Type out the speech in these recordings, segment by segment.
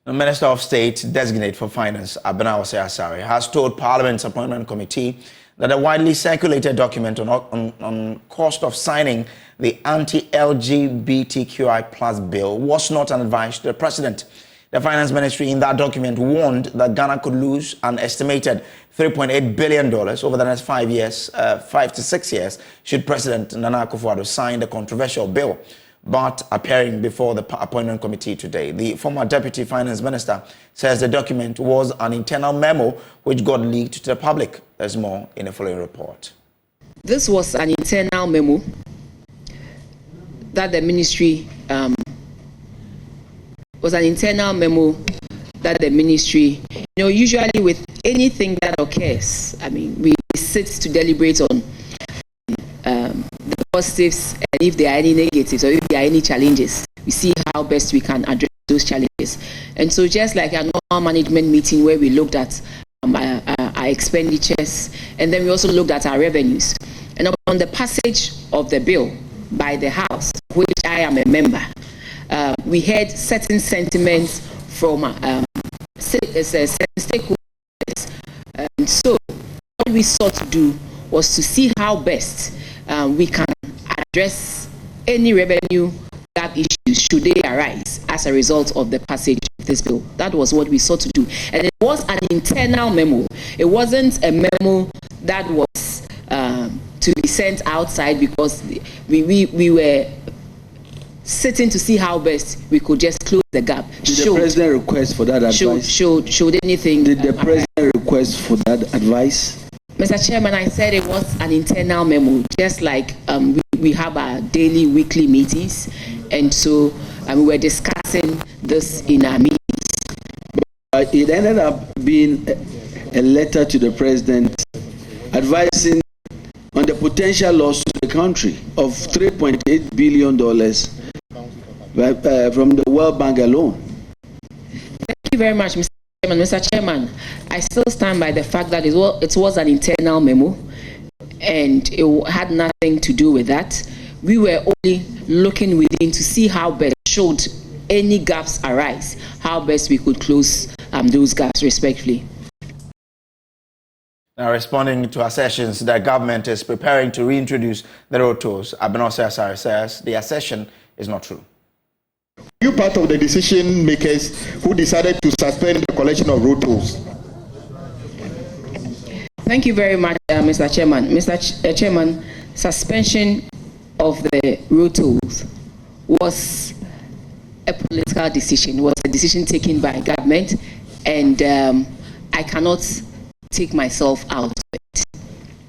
The Minister of State designate for Finance, Abena Asare, has told Parliament's Appointment Committee that a widely circulated document on cost of signing the Anti-LGBTQI Bill was not an advice to the President. The Finance Ministry in that document warned that Ghana could lose an estimated $3.8 billion over the next 5 to 6 years should President Nana Akufo-Addo sign the controversial bill. But appearing before the Appointment Committee today, the former Deputy Finance Minister says the document was an internal memo which got leaked to the public. There's more in the following report. This was an internal memo that the ministry usually with anything that occurs, we sit to deliberate on the positives and if there are any negatives or if there are any challenges. We see how best we can address those challenges. And so just like a normal management meeting where we looked at our expenditures and then we also looked at our revenues. And on the passage of the bill by the House, which I am a member, we heard certain sentiments from certain stakeholders. And so what we sought to do was to see how best we can address any revenue gap issues should they arise as a result of the passage of this bill. That was what we sought to do. And it was an internal memo. It wasn't a memo that was to be sent outside because we were sitting to see how best we could just close the gap. Did the President request for that advice? Showed anything? Did the President request for that advice? Mr. Chairman, I said it was an internal memo, just like we have our daily, weekly meetings, and so we were discussing this in our meetings. It ended up being a letter to the President advising on the potential loss to the country of $3.8 billion from the World Bank alone. Thank you very much, Mr. Chairman. Mr. Chairman, I still stand by the fact that it was an internal memo and it had nothing to do with that. We were only looking within to see how best, should any gaps arise, how best we could close those gaps respectfully. Now, responding to assertions that government is preparing to reintroduce the road tolls, Abena Asare says the assertion is not true. Are you part of the decision makers who decided to suspend the collection of road tolls? Thank you very much, Mr. Chairman. Mr. Chairman, suspension of the road tolls was a political decision, was a decision taken by government, and I cannot take myself out of it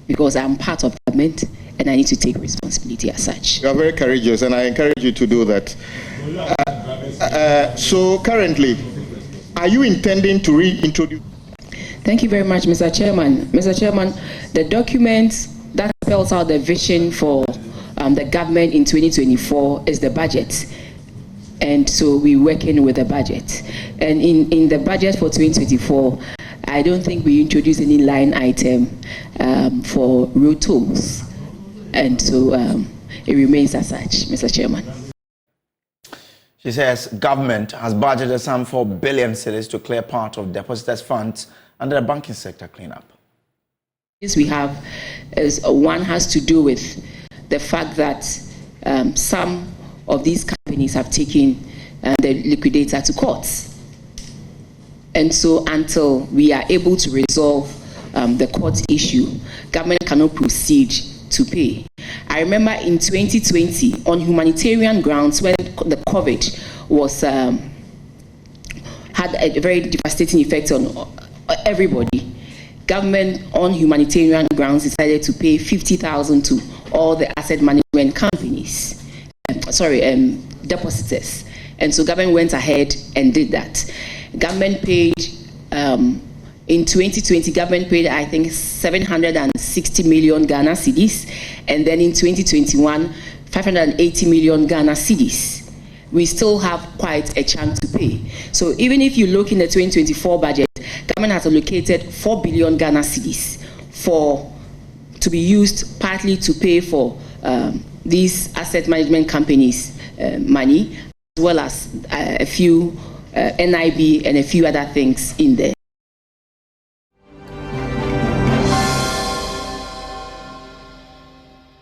because I'm part of government and I need to take responsibility as such. You are very courageous and I encourage you to do that. So currently, are you intending to reintroduce? Thank you very much, Mr. Chairman. Mr. Chairman, the document that spells out the vision for the government in 2024 is the budget. And so we're working with the budget. And in the budget for 2024, I don't think we introduced any line item for road tolls. And so it remains as such, Mr. Chairman. She says government has budgeted some 4 billion cedis to clear part of depositors' funds under the banking sector cleanup. This we have is one has to do with the fact that some of these companies have taken the liquidator to courts. And so until we are able to resolve the court issue, government cannot proceed to pay. I remember in 2020, on humanitarian grounds, when the COVID was had a very devastating effect on everybody, government on humanitarian grounds decided to pay 50,000 to all the asset management companies, depositors. And so government went ahead and did that. Government paid, in 2020, government paid, I think, 760 million Ghana cedis. And then in 2021, 580 million Ghana cedis. We still have quite a chunk to pay. So even if you look in the 2024 budget, government has allocated 4 billion Ghana cedis to be used partly to pay for these asset management companies' money, as well as a few NIB and a few other things in there.